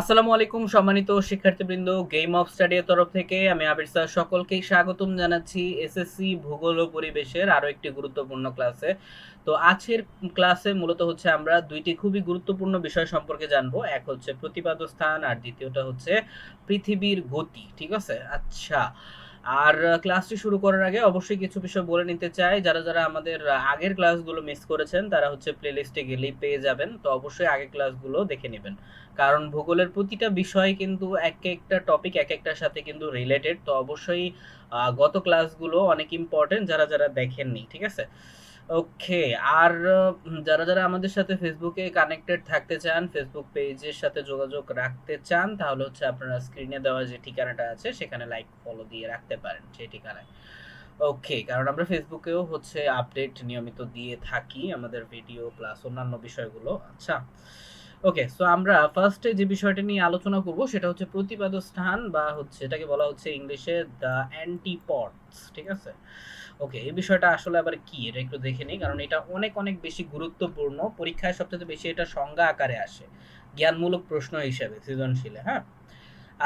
আসসালামু আলাইকুম সম্মানিত শিক্ষার্থীবৃন্দ, গেম অফ স্টাডি এর তরফ থেকে আমি আবির স্যার সকলকেই স্বাগতম জানাচ্ছি এসএসসি ভূগোল ও পরিবেশের আরো একটি গুরুত্বপূর্ণ ক্লাসে। তো আজকের ক্লাসে মূলত হচ্ছে আমরা দুইটি খুবই গুরুত্বপূর্ণ বিষয় সম্পর্কে জানবো। এক হচ্ছে প্রতিপাদ্য স্থান আর দ্বিতীয়টা হচ্ছে পৃথিবীর গতি। ঠিক আছে? আচ্ছা, আর ক্লাসটি শুরু করার আগে অবশ্যই কিছু বিষয় বলে নিতে চাই। যারা যারা আমাদের আগের ক্লাসগুলো মিস করেছেন তারা হচ্ছে প্লেলিস্টে গেলেই পেয়ে যাবেন। তো অবশ্যই আগের ক্লাসগুলো দেখে নেবেন, কারণ ভূগোলের প্রতিটা বিষয় কিন্তু এক একটা টপিক এক একটার সাথে কিন্তু রিলেটেড। তো অবশ্যই গত ক্লাসগুলো অনেক ইম্পর্টেন্ট যারা যারা দেখেননি। ঠিক আছে? ওকে। আর যারা যারা আমাদের সাথে ফেসবুকে কানেক্টেড থাকতে চান, ফেসবুক পেজের সাথে যোগাযোগ রাখতে চান, তাহলে হচ্ছে আপনারা স্ক্রিনে দেওয়া যে ঠিকানাটা আছে সেখানে লাইক ফলো দিয়ে রাখতে পারেন সেই ঠিকানায়। ওকে, কারণ আমরা ফেসবুকেও হচ্ছে আপডেট নিয়মিত দিয়ে থাকি আমাদের ভিডিও প্লাস অন্যান্য বিষয়গুলো। আচ্ছা, ওকে। সো আমরা ফার্স্টে যে বিষয়টা নিয়ে আলোচনা করব সেটা হচ্ছে প্রতিপাদ্য স্থান, বা হচ্ছে এটাকে বলা হচ্ছে ইংলিশে দ্য অ্যান্টিপডস। ঠিক আছে? ওকে, এই বিষয়টা আসলে আবার কি এটা একটু দেখে নিই, কারণ এটা অনেক অনেক বেশি গুরুত্বপূর্ণ। পরীক্ষায় সবচেয়ে বেশি এটা সংজ্ঞা আকারে আসে জ্ঞানমূলক প্রশ্ন হিসেবে সৃজনশীলে। হ্যাঁ,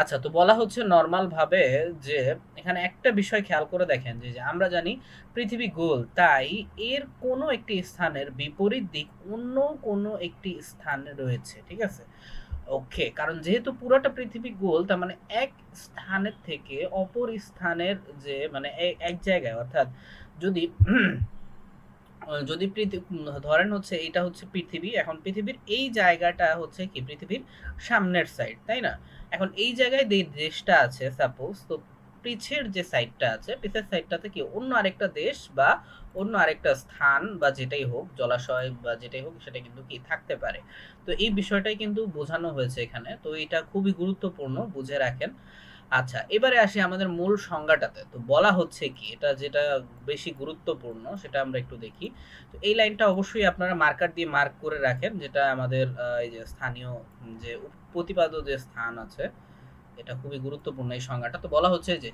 আচ্ছা, তো বলা হচ্ছে নরমাল ভাবে যে এখানে একটা বিষয় খেয়াল করে দেখেন যে যে আমরা জানি পৃথিবী গোল, তাই এর কোনো একটি স্থানের বিপরীত দিক অন্য কোনো একটি স্থানে রয়েছে। ঠিক আছে? ওকে, কারণ যেহেতু পুরোটা পৃথিবী গোল, তার মানে এক স্থানের থেকে অপর স্থানের যে মানে এক জায়গায়, অর্থাৎ যদি যদি ধরেন হচ্ছে এটা হচ্ছে পৃথিবী, এখন পৃথিবীর এই জায়গাটা হচ্ছে কি পৃথিবীর সামনের সাইড, তাই না? এখন এই জায়গায় যে দেশটা আছে সাপোজ, তো পিছের যে সাইডটা আছে, পিছের সাইডটাতে কি অন্য আরেকটা দেশ বা অন্য আরেকটা স্থান বা যেটাই হোক, জলাশয় বা যেটাই হোক, সেটা কিন্তু কি থাকতে পারে। তো এই বিষয়টাই কিন্তু বোঝানো হয়েছে এখানে। তো এটা খুবই গুরুত্বপূর্ণ, বুঝে রাখেন। আচ্ছা, এবারে আসি আমাদের মূল সংজ্ঞাটাতে। তো বলা হচ্ছে কি, এটা যেটা বেশি গুরুত্বপূর্ণ সেটা আমরা একটু দেখি। তো এই লাইনটা অবশ্যই আপনারা মার্কার দিয়ে মার্ক করে রাখেন, যেটা আমাদের এই যে স্থানীয় যে প্রতিপাদ্য যে স্থান আছে, এটা খুবই গুরুত্বপূর্ণ এই সংজ্ঞাটা। তো বলা হচ্ছে যে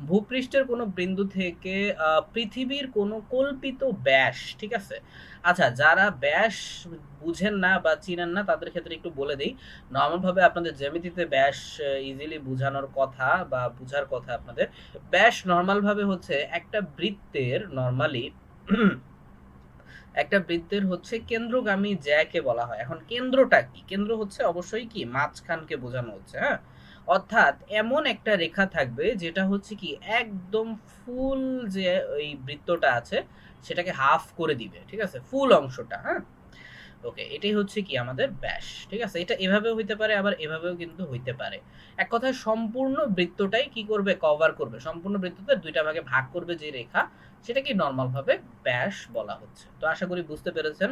ভূপৃষ্ঠের কোনো বিন্দু থেকে পৃথিবীর কোনো কল্পিত ব্যাস। ঠিক আছে? আচ্ছা, যারা ব্যাস বুঝেন না বা চিনেন না তাদের ক্ষেত্রে একটু বলে দেই। নরমাল ভাবে আপনাদের জ্যামিতিতে ব্যাস ইজিলি বোঝানোর কথা বা বুঝার কথা আপনাদের। ব্যাস নরমাল ভাবে হচ্ছে একটা বৃত্তের নরমালি একটা বৃত্তের হচ্ছে কেন্দ্রগামী জ্যাকে বলা হয়। এখন কেন্দ্রটা কি? কেন্দ্র হচ্ছে অবশ্যই কি মাঝখানকে বোঝানো হচ্ছে। হ্যাঁ, অর্থাৎ এমন একটা রেখা থাকবে যেটা হচ্ছে কি একদম ফুল, যে ওই বৃত্তটা আছে সেটাকে হাফ করে দিবে। ঠিক আছে? ফুল অংশটা। হ্যাঁ, ওকে, এটাই হচ্ছে কি আমাদের ব্যাস। ঠিক আছে? এটা এভাবেও হইতে পারে, আবার এভাবেও কিন্তু হইতে পারে। এক কথায় সম্পূর্ণ বৃত্তটাই কি করবে? কভার করবে। সম্পূর্ণ বৃত্তটা দুইটা ভাগে ভাগ করবে যে রেখা, সেটাকে নরমাল ভাবে ব্যাস বলা হচ্ছে। তো আশা করি বুঝতে পেরেছেন।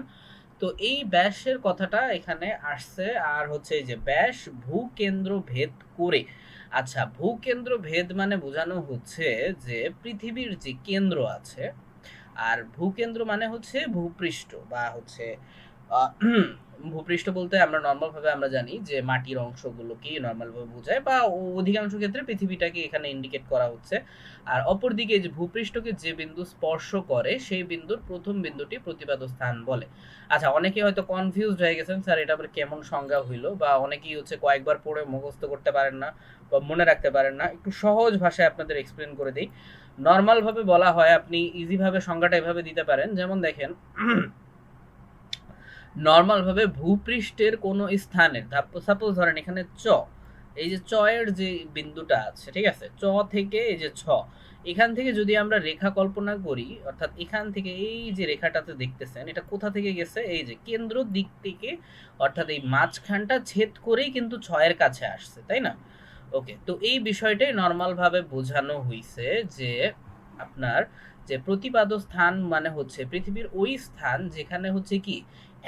তো এই ব্যাসের কথাটা এখানে আসছে। আর হচ্ছে এই যে ব্যাস ভূকেন্দ্র ভেদ করে। আচ্ছা, ভূকেন্দ্র ভেদ মানে বোঝানো হচ্ছে যে পৃথিবীর যে কেন্দ্র আছে, আর ভূকেন্দ্র মানে হচ্ছে ভূপৃষ্ঠ বা হচ্ছে আহ, ভূপৃষ্ঠ বলতে আমরা নর্মাল ভাবে আমরা জানি যে মাটির অংশগুলোকে নর্মাল ভাবে বোঝায়, বা অধিকাংশ ক্ষেত্রে পৃথিবীটাকে এখানে ইন্ডিকেট করা হচ্ছে। আর অপরদিকে যে ভূপৃষ্ঠকে যে বিন্দু স্পর্শ করে সেই বিন্দুর প্রথম বিন্দুটি প্রতিপাদ্য স্থান বলে। আচ্ছা, অনেকে হয়তো কনফিউজড হয়ে গেছেন, স্যার এটা আবার কেমন সংজ্ঞা হইলো, বা অনেকেই হচ্ছে কয়েকবার পড়ে মুখস্থ করতে পারেন না বা মনে রাখতে পারেন না। একটু সহজ ভাষায় আপনাদের এক্সপ্লেন করে দিই। নর্মাল ভাবে বলা হয়, আপনি ইজি ভাবে সংজ্ঞাটা এভাবে দিতে পারেন, যেমন দেখেন নর্মাল ভাবে ভূপৃষ্ঠের কোনো স্থানের, সাপোজ ধরেন এখানে চ, এই যে চ এর যে বিন্দুটা আছে, ঠিক আছে, চ থেকে এই যে ছ, এখান থেকে যদি আমরা রেখা কল্পনা করি, অর্থাৎ এখান থেকে এই যে রেখাটাতে দেখতেছেন এটা কোথা থেকে গেছে? এই যে কেন্দ্র দিক থেকে, অর্থাৎ এই মাঝখানটা ছেদ করেই কিন্তু ছয়ের কাছে আসছে, তাই না? ওকে, তো এই বিষয়টাই নর্মাল ভাবে বোঝানো হইছে যে আপনার যে প্রতিপাদ্য স্থান মানে হচ্ছে পৃথিবীর ওই স্থান যেখানে হচ্ছে কি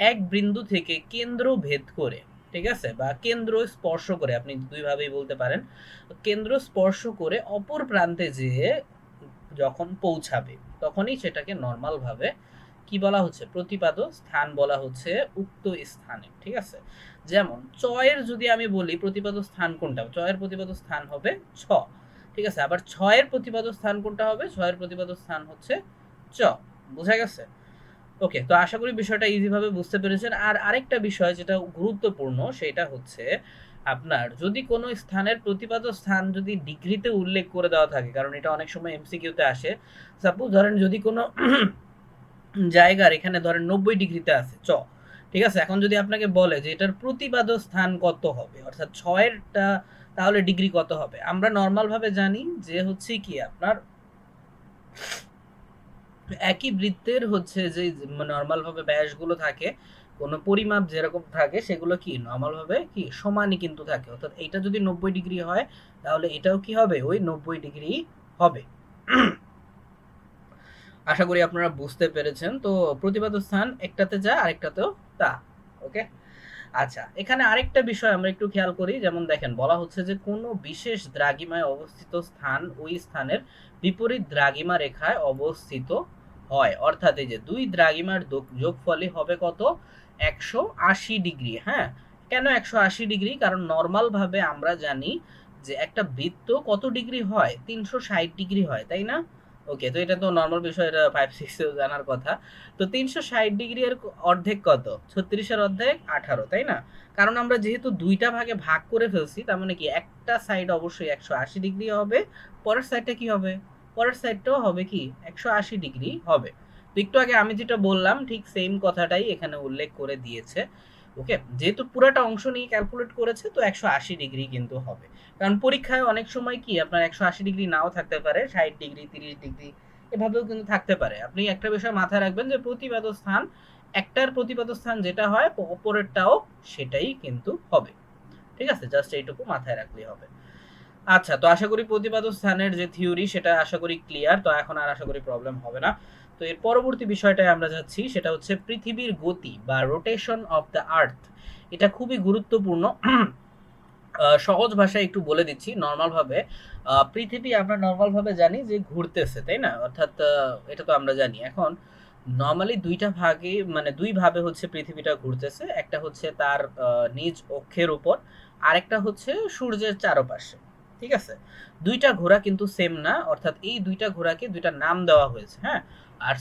এক বিন্দু থেকে কেন্দ্র ভেদ করে, ঠিক আছে, বা কেন্দ্র স্পর্শ করে, আপনি দুই ভাবেই বলতে পারেন, কেন্দ্র স্পর্শ করে অপর প্রান্তে যেয়ে যখন পৌঁছাবে তখনই সেটাকে নর্মাল ভাবে কি বলা হচ্ছে? প্রতিপাদ্য স্থান বলা হচ্ছে উক্ত স্থানে। ঠিক আছে? যেমন চয়ের যদি আমি বলি প্রতিপাদ্য স্থান কোনটা, চয়ের প্রতিপাদ্য স্থান হবে ছ। ঠিক আছে? আবার ছয়ের প্রতিপাদ্য স্থান কোনটা হবে? ছয়ের প্রতিপাদ্য স্থান হচ্ছে চ। বোঝা গেছে? ওকে, তো আশা করি বিষয়টা ইজি ভাবে বুঝতে পেরেছেন। আর আরেকটা বিষয় যেটা গুরুত্বপূর্ণ সেটা হচ্ছে আপনার যদি কোনো স্থানের প্রতিপাদ্য স্থান যদি ডিগ্রিতে উল্লেখ করে দেওয়া থাকে, কারণ এটা অনেক সময় এমসিকিউতে আসে। সাপোজ ধরেন যদি কোনো জায়গার এখানে ধরেন 90 ডিগ্রিতে আছে ঠিক আছে, এখন যদি আপনাকে বলে যে এটার প্রতিপাদ্য স্থান কত হবে, অর্থাৎ 6-এরটা তাহলে ডিগ্রি কত হবে, আমরা নর্মাল ভাবে জানি যে হচ্ছে কি আপনার একই বৃত্তের হচ্ছে যে নর্মাল ভাবে ব্যাসগুলো থাকে, কোনো পরিমাপ যেরকম থাকে সেগুলো কি নর্মাল ভাবে কি সমানই কিন্তু থাকে, অর্থাৎ এটা যদি 90 ডিগ্রি হয় তাহলে এটাও কি হবে ওই 90 ডিগ্রি হবে। আশা করি আপনারা বুঝতে পেরেছেন। তো প্রতিপাদ্য স্থান একটাতে যা আরেকটাতেও তা। ওকে, আচ্ছা এখানে আরেকটা বিষয় আমরা একটু খেয়াল করি, যেমন দেখেন বলা হচ্ছে যে কোনো বিশেষ দ্রাঘিমায় অবস্থিত স্থান ওই স্থানের বিপরীত দ্রাঘিমা রেখায় অবস্থিত হয়, অর্থাৎ এই যে দুই দ্রাঘিমার যোগফলই হবে কত 180 ডিগ্রি। হ্যাঁ, কেন 180 ডিগ্রি? কারণ নর্মাল ভাবে আমরা জানি যে একটা বৃত্ত কত ডিগ্রি হয়, 360 ডিগ্রি হয়, তাই না? ওকে, তো এটা তো নর্মাল বিষয়, এটা 5-6 এও জানার কথা। তো 360 ডিগ্রি এর অর্ধেক কত, 36-এর অর্ধেক 18, তাই না? কারণ আমরা যেহেতু দুইটা ভাগে ভাগ করে ফেলছি, তার মানে কি একটা সাইড অবশ্যই 180 ডিগ্রি হবে, পরের সাইডটা কি হবে, পরের সাইডটাও হবে কি 180 ডিগ্রি হবে। তো একটু আগে আমি যেটা বললাম ঠিক সেম কথাটাই এখানে উল্লেখ করে দিয়েছে। ওকে, যেহেতু পুরাটা অংশ নিয়ে ক্যালকুলেট করেছে তো 180 ডিগ্রি কিন্তু হবে। কারণ পরীক্ষায় অনেক সময় কি আপনার 180 ডিগ্রি নাও থাকতে পারে, 60 ডিগ্রি 30 ডিগ্রি এভাবেও কিন্তু থাকতে পারে। আপনি একটা বিষয় মাথায় রাখবেন যে প্রতিপাদ্য স্থান, একটার প্রতিপাদ্য স্থান যেটা হয় অপরেরটাও সেটাই কিন্তু হবে। ঠিক আছে, জাস্ট এইটুকু মাথায় রাখলেই হবে। আচ্ছা, তো আশা করি প্রতিপাদ্য স্থানের যে থিওরি সেটা আশা করি ক্লিয়ার, তো এখন আর আশা করি প্রবলেম হবে না। তো এর পরবর্তী বিষয়টায় আমরা যাচ্ছি, সেটা হচ্ছে পৃথিবীর গতি বা রোটেশন অফ দ্য আর্থ। এটা খুবই গুরুত্বপূর্ণ। সহজ ভাষায় একটু বলে দিচ্ছি নর্মাল ভাবে। পৃথিবী আমরা নর্মাল ভাবে জানি যে ঘুরতেছে, তাই না? অর্থাৎ এটা তো আমরা জানি। এখন নর্মালি দুইটা ভাগে মানে দুই ভাবে হচ্ছে পৃথিবীটা ঘুরতেছে, একটা হচ্ছে তার নিজ অক্ষের উপর, আরেকটা হচ্ছে সূর্যের চারপাশে। ঠিক আছে, দুইটা ঘোরা কিন্তু সেম না, অর্থাৎ এই দুইটা ঘোরাকে দুইটা নাম দেওয়া হয়েছে। হ্যাঁ, আর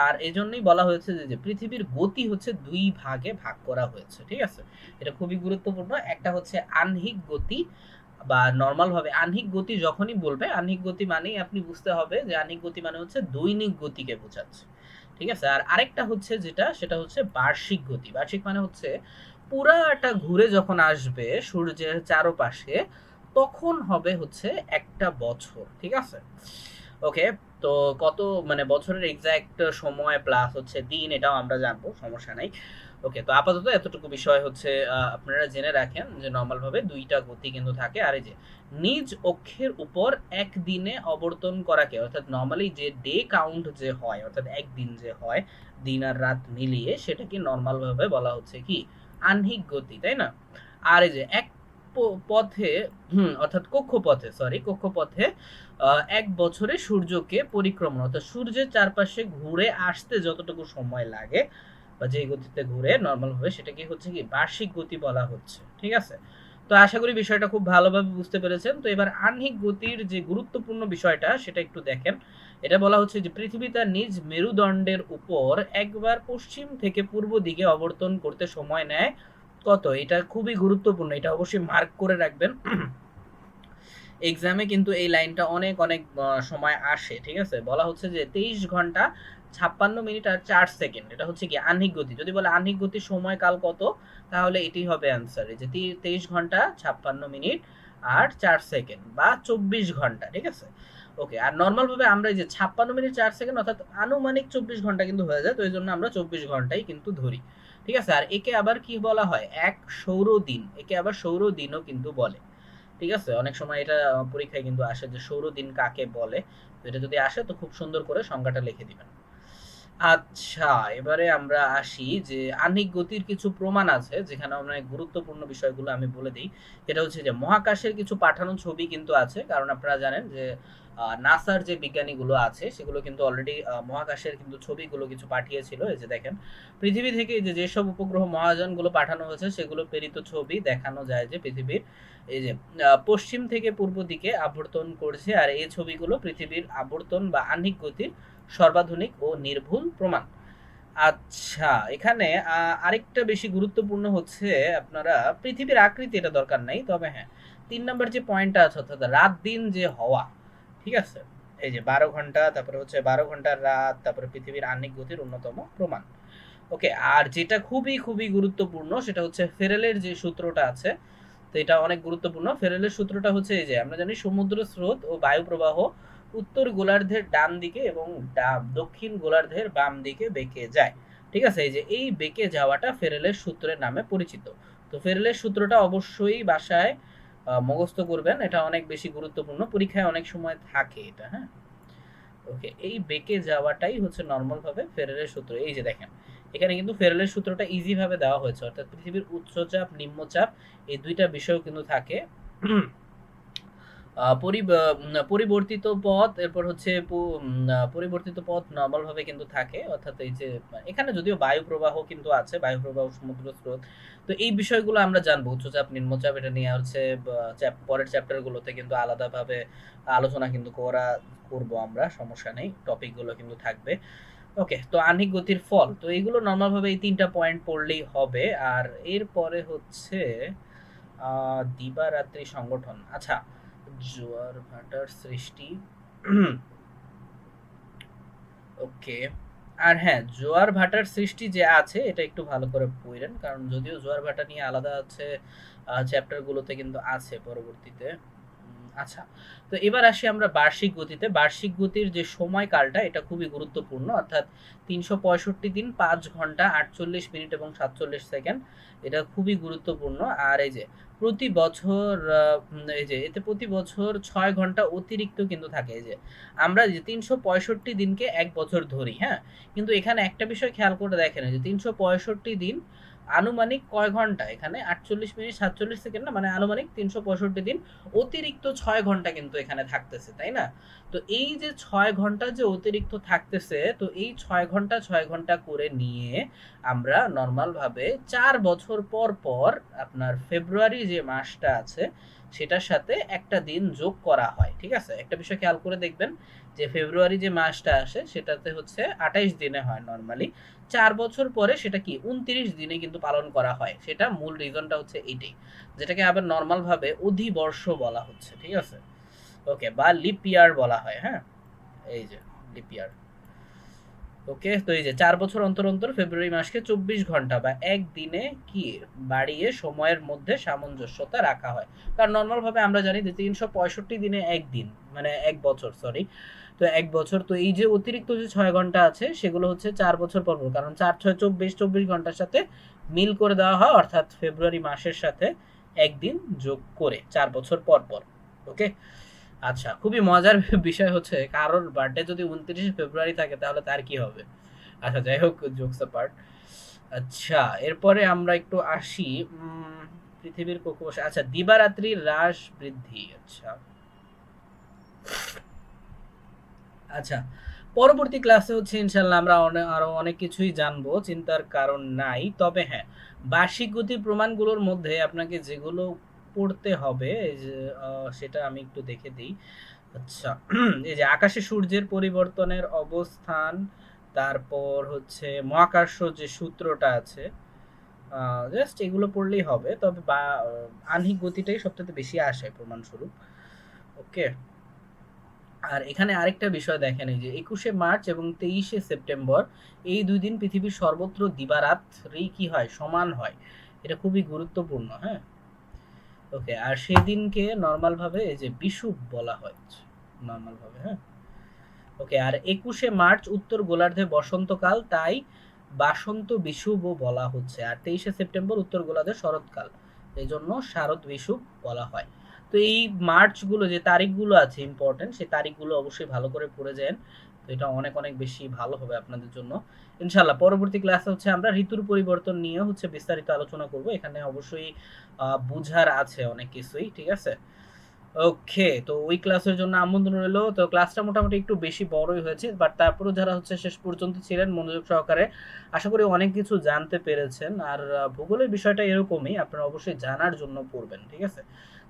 আর এই জন্যই বলা হয়েছে যে পৃথিবীর গতি হচ্ছে দুই ভাগে ভাগ করা হয়েছে। ঠিক আছে, এটা খুবই গুরুত্বপূর্ণ। একটা হচ্ছে আহ্নিক গতি, বা নর্মাল ভাবে আহ্নিক গতি যখনই বলবে, আহ্নিক গতি মানেই আপনি বুঝতে হবে যে আহ্নিক গতি মানে হচ্ছে দৈনিক গতিকে বোঝাচ্ছে। ঠিক আছে, আর আরেকটা হচ্ছে যেটা, সেটা হচ্ছে বার্ষিক গতি। বার্ষিক মানে হচ্ছে পুরাটা ঘুরে যখন আসবে সূর্যের চারপাশে তখন হবে হচ্ছে একটা বছর। ঠিক আছে, ওকে। তো কত মানে বছরের এক্সাক্ট সময় প্লাস হচ্ছে দিন এটাও আমরা জানবো, সমস্যা নাই। ওকে, তো আপাতত এতটুকু বিষয় হচ্ছে আপনারা জেনে রাখেন যে নর্মাল ভাবে দুইটা গতি কিন্তু থাকে। আর এই যে নিজ অক্ষের উপর একদিনে অবর্তন করাকে, অর্থাৎ নর্মালি যে ডে কাউন্ট যে হয়, অর্থাৎ একদিন যে হয় দিন আর রাত মিলিয়ে, সেটাকে নর্মাল ভাবে বলা হচ্ছে কি আহ্নিক গতি, তাই না? আর এই যে এক পথে অর্থাৎ কক্ষপথে, কক্ষপথে এক বছরে সূর্যকে পরিক্রমণ, অর্থাৎ সূর্যের চারপাশে ঘুরে আসতে যতটুকু সময় লাগে বা যে গতিতে ঘুরে নর্মাল ভাবে, সেটাকে হচ্ছে কি বার্ষিক গতি বলা হচ্ছে। ঠিক আছে, তো আশা করি বিষয়টা খুব ভালোভাবে বুঝতে পেরেছেন। তো এবার আহ্নিক গতির যে গুরুত্বপূর্ণ বিষয়টা সেটা একটু দেখেন। এটা বলা হচ্ছে যে পৃথিবী তার নিজ মেরুদণ্ডের উপর একবার পশ্চিম থেকে পূর্ব দিকে অবর্তন করতে সময় নেয় কত? এটা খুবই গুরুত্বপূর্ণ, এটা অবশ্যই মার্ক করে রাখবেন। এক্সামে কিন্তু এই লাইনটা অনেক অনেক সময় আসে। ঠিক আছে, বলা হচ্ছে যে 23 ঘন্টা 56 মিনিট আর 4 সেকেন্ড, এটা হচ্ছে কি আহ্নিক গতি। যদি বলে আহ্নিক গতির সময়কাল কত, তাহলে এটি হবে অ্যান্সার, এই যে 23 ঘন্টা 56 মিনিট আর 4 সেকেন্ড বা 24 ঘন্টা। ঠিক আছে, ওকে। আর নর্মাল ভাবে আমরা এই যে 56 মিনিট 4 সেকেন্ড অর্থাৎ আনুমানিক 24 ঘন্টা কিন্তু হয়ে যায়, তো এই জন্য আমরা 24 ঘন্টাই কিন্তু ধরি। ঠিক আছে, আর একে আবার কি বলা হয়, এক সৌর দিন, একে আবার সৌর দিনও কিন্তু বলে। ঠিক আছে, অনেক সময় এটা পরীক্ষায় কিন্তু আসে যে সৌর দিন কাকে বলে, তো এটা যদি আসে তো খুব সুন্দর করে সংজ্ঞাটা লিখে দিবেন। আচ্ছা, এবারে আমরা আসি যে আহ্নিক গতির কিছু প্রমাণ আছে, যেখানে অনেক গুরুত্বপূর্ণ বিষয়গুলো আমি বলে দিই। এটা হচ্ছে যে মহাকাশের কিছু পাঠানো ছবি কিন্তু আছে, কারণ আপনারা জানেন যে নাসার যে বিজ্ঞানীগুলো আছে সেগুলো কিন্তু অলরেডি মহাকাশের কিন্তু ছবিগুলো কিছু পাঠিয়েছিল। এই যে দেখেন, পৃথিবী থেকে যে যেসব উপগ্রহ মহাযানগুলো পাঠানো হয়েছে সেগুলো প্রেরিত ছবি দেখানো যায় যে পৃথিবীর এই যে পশ্চিম থেকে পূর্ব দিকে আবর্তন করছে, আর এই ছবিগুলো পৃথিবীর আবর্তন বা আহ্নিক গতির সর্বাধুনিক ও নির্ভুল প্রমাণ। আচ্ছা, এখানে আরেকটা বেশি গুরুত্বপূর্ণ হচ্ছে আপনারা পৃথিবীর আকৃতি, এটা দরকার নাই। তবে হ্যাঁ, ৩ নাম্বার যে পয়েন্টটা আছে অর্থাৎ রাত-দিন যে হওয়া, ঠিক আছে? এই যে ১২ ঘন্টা, তারপরে হচ্ছে ১২ ঘন্টার রাত, তারপরে পৃথিবীর আহ্নিক গতির অন্যতম প্রমাণ। ওকে, আর যেটা খুবই গুরুত্বপূর্ণ সেটা হচ্ছে ফেরেলের যে সূত্রটা আছে। তো এটা অনেক গুরুত্বপূর্ণ। ফেরেলের সূত্রটা হচ্ছে এই যে আমরা জানি সমুদ্র স্রোত ও বায়ু প্রবাহ উত্তর গোলার্ধের ডান দিকে এবং দক্ষিণ গোলার্ধের বাম দিকে বেঁকে যায়। ঠিক আছে? এই যে এই বেঁকে যাওয়াটা ফেরেলের সূত্রের নামে পরিচিত। তো ফেরেলের সূত্রটা অবশ্যই বাসায় মুখস্থ করবেন। এটা অনেক বেশি গুরুত্বপূর্ণ। পরীক্ষায় অনেক সময় থাকে এটা, হ্যাঁ? ওকে, এই বেঁকে যাওয়াটাই হচ্ছে নরমাল ভাবে ফেরেলের সূত্র। এই যে দেখেন, এখানে কিন্তু ফেরেলের সূত্রটা ইজি ভাবে দেওয়া হয়েছে, অর্থাৎ পৃথিবীর উচ্চচাপ নিম্নচাপ এই দুইটা বিষয় কিন্তু থাকে। পরিবর্তিত পথ, এরপর হচ্ছে পরিবর্তিত পথ নরমাল ভাবে কিন্তু থাকে, অর্থাৎ এই যে এখানে যদিও বায়ু প্রবাহ কিন্তু আছে, বায়ু প্রবাহ, সমুদ্র স্রোত। তো এই বিষয়গুলো আমরা জানবো, উচ্চচাপ নিম্নচাপ, এটা নিয়ে হচ্ছে পরের চ্যাপ্টার গুলোতে কিন্তু আলাদাভাবে আলোচনা কিন্তু করব আমরা, সমস্যা নেই, টপিক গুলো কিন্তু থাকবে। ওকে, তো আহ্নিক গতির ফল, তো এইগুলো নরমাল ভাবে এই ৩টা পয়েন্ট পড়লেই হবে। আর এরপরে হচ্ছে দিবারাত্রি সংগঠন। আচ্ছা, জোয়ার ভাটার সৃষ্টি। ওকে, আর হ্যাঁ, জোয়ার ভাটার সৃষ্টি যে আছে এটা একটু ভালো করে পড়েন, কারণ যদিও জোয়ার ভাটা নিয়ে আলাদা আছে চ্যাপ্টার গুলোতে কিন্তু আছে পরবর্তীতে। আচ্ছা, তো এবার আসি আমরা বার্ষিক গতিতে। বার্ষিক গতির যে সময়কালটা এটা খুবই গুরুত্বপূর্ণ, অর্থাৎ ৩৬৫ দিন ৫ ঘন্টা ৪৮ মিনিট এবং ৪৭ সেকেন্ড। এটা খুবই গুরুত্বপূর্ণ। আর এই যে প্রতি বছর এই যে এতে প্রতি বছর ৬ ঘন্টা অতিরিক্ত কিন্তু থাকে। এই যে আমরা যে ৩৬৫ দিনকে ১ বছর ধরি, হ্যাঁ? কিন্তু এখানে একটা বিষয় খেয়াল করে দেখেন, যে ৩৬৫ দিন আনুমানিক কয় ঘন্টা? এখানে ৪৮ মিনিট ৪৭ সেকেন্ড না, মানে আনুমানিক ৩৬৫ দিন অতিরিক্ত ৬ ঘন্টা কিন্তু এখানে থাকতেছে, তাই না? তো এই যে ৬ ঘন্টা যে অতিরিক্ত থাকতেছে, তো এই ৬ ঘন্টা করে নিয়ে আমরা নরমাল ভাবে ৪ বছর পর পর আপনার ফেব্রুয়ারি যে মাসটা আছে সেটার সাথে একটা দিন যোগ করা হয়। ঠিক আছে? একটা বিষয় খেয়াল করে দেখবেন, যে ফেব্রুয়ারি যে মাসটা আসে সেটাতে হচ্ছে ২৮ দিনে হয় নরমালি। ৪ বছর পরে সেটা কি ২৯ দিনে কিন্তু পালন করা হয়। সেটা মূল রিজনটা হচ্ছে এইটাই। যেটাকে আবার নরমাল ভাবে অধিবর্ষ বলা হচ্ছে। ঠিক আছে? ওকে, বা লিপ ইয়ার বলা হয়, হ্যাঁ? এই যে লিপ ইয়ার। ওকে, তো এই যে ৪ বছর অন্তর অন্তর ফেব্রুয়ারি মাসকে ২৪ ঘন্টা বা ১ দিনে কি বাড়িয়ে সময়ের মধ্যে সামঞ্জস্যতা রাখা হয়। কারণ নরমাল ভাবে আমরা জানি যে ৩৬৫ দিনে ১ দিন, মানে ১ বছর, সরি। তো ১ বছর, তো এই যে অতিরিক্ত যে ৬ ঘন্টা আছে সেগুলো হচ্ছে ৪ বছর পর পর, কারণ ৪ ৬ ২৪, ২৪ ঘন্টার সাথে মিল করে দেওয়া হয়, অর্থাৎ ফেব্রুয়ারি মাসের সাথে ১ দিন যোগ করে ৪ বছর পর পর। ওকে? আচ্ছা, খুবই মজার বিষয় হচ্ছে কারোর বার্থডে যদি ২৯ ফেব্রুয়ারি থাকে তাহলে তার কি হবে? আচ্ছা, যাই হোক, জোকস অ্যাপার্ট। আচ্ছা, এরপরে আমরা একটু আসি পৃথিবীর কক্ষপথে। আচ্ছা, দিবারাত্রির হ্রাস বৃদ্ধি। আচ্ছা আচ্ছা, পরবর্তী ক্লাসে হচ্ছে ইনশাল্লাহ আমরা আরো অনেক কিছুই জানবো, চিন্তার কারণ নাই। তবে হ্যাঁ, বার্ষিক গতির প্রমাণগুলোর মধ্যে আপনাকে যেগুলো পড়তে হবে, এই যে সেটা আমি একটু দেখে দিই। আচ্ছা, এই যে আকাশে সূর্যের পরিবর্তনের অবস্থান, তারপর হচ্ছে মহাকর্ষ যে সূত্রটা আছে, জাস্ট এগুলো পড়লেই হবে। তবে বা আহ্নিক গতিটাই সবথেকে বেশি আসে প্রমাণস্বরূপ। ওকে, আর এখানে আরেকটা বিষয় দেখেন, এই যে ২১শে মার্চ এবং ২৩শে সেপ্টেম্বর এই ২ দিন পৃথিবীর সর্বত্র দিবারাত্রি কি হয়? সমান হয়। এটা খুবই গুরুত্বপূর্ণ, হ্যাঁ? ওকে, আর সেদিনকে নরমাল ভাবে এই যে বিষুব বলা হয় নরমাল ভাবে, হ্যাঁ? ওকে, আর ২১শে মার্চ উত্তর গোলার্ধে বসন্তকাল, তাই বাসন্ত বিষুবও বলা হচ্ছে। আর ২৩শে সেপ্টেম্বর উত্তর গোলার্ধে শরৎকাল, এই জন্য শারদ বিষুব বলা হয়। তো এই মার্চগুলো যে তারিখগুলো আছে ইম্পর্টেন্ট, সেই তারিখগুলো অবশ্যই ভালো করে পড়ে যান। তো এটা অনেক অনেক বেশি ভালো হবে আপনাদের জন্য ইনশাল্লাহ। পরবর্তী ক্লাসে হচ্ছে আমরা ঋতুর পরিবর্তন নিয়ে হচ্ছে বিস্তারিত আলোচনা করব। এখানে অবশ্যই বুঝার আছে অনেক কিছুই, ঠিক আছে? ওকে, তো ওই ক্লাসের জন্য আমন্ত্রণ রইলো। তো ক্লাসটা মোটামুটি একটু বেশি বড়ই হয়েছে, বাট তারপরেও যারা হচ্ছে শেষ পর্যন্ত ছিলেন মনোযোগ সহকারে, আশা করি অনেক কিছু জানতে পেরেছেন। আর ভূগোলের বিষয়টা এরকমই, আপনারা অবশ্যই জানার জন্য পড়বেন, ঠিক আছে?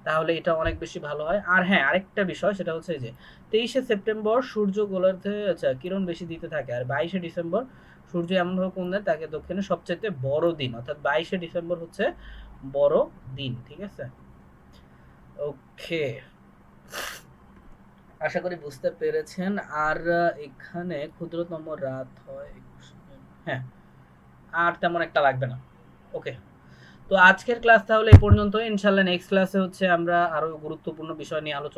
তাহলে এটা অনেক বেশি ভালো হয়। আর হ্যাঁ, আরেকটা বিষয় সেটা হচ্ছে যে ২৩শে সেপ্টেম্বর সূর্য গোলার্ধে আচ্ছা কিরণ বেশি দিতে থাকে, আর ২২শে ডিসেম্বর সূর্য এমনভাবে কোণ দেয় তাকে দক্ষিণে সবচেয়ে বড় দিন, অর্থাৎ 22শে ডিসেম্বর হচ্ছে বড় দিন। ঠিক আছে, ওকে, আশা করি বুঝতে পেরেছেন। আর এখানে ক্ষুদ্রতম রাত হয় 21, হ্যাঁ, আর তেমন একটা লাগবে না। ওকে, তো আজকের ক্লাস তাহলে এই পর্যন্ত। ইনশাল্লাহ নেক্সট ক্লাসে হচ্ছে আমরা আরো গুরুত্বপূর্ণ বিষয় নিয়ে আলোচনা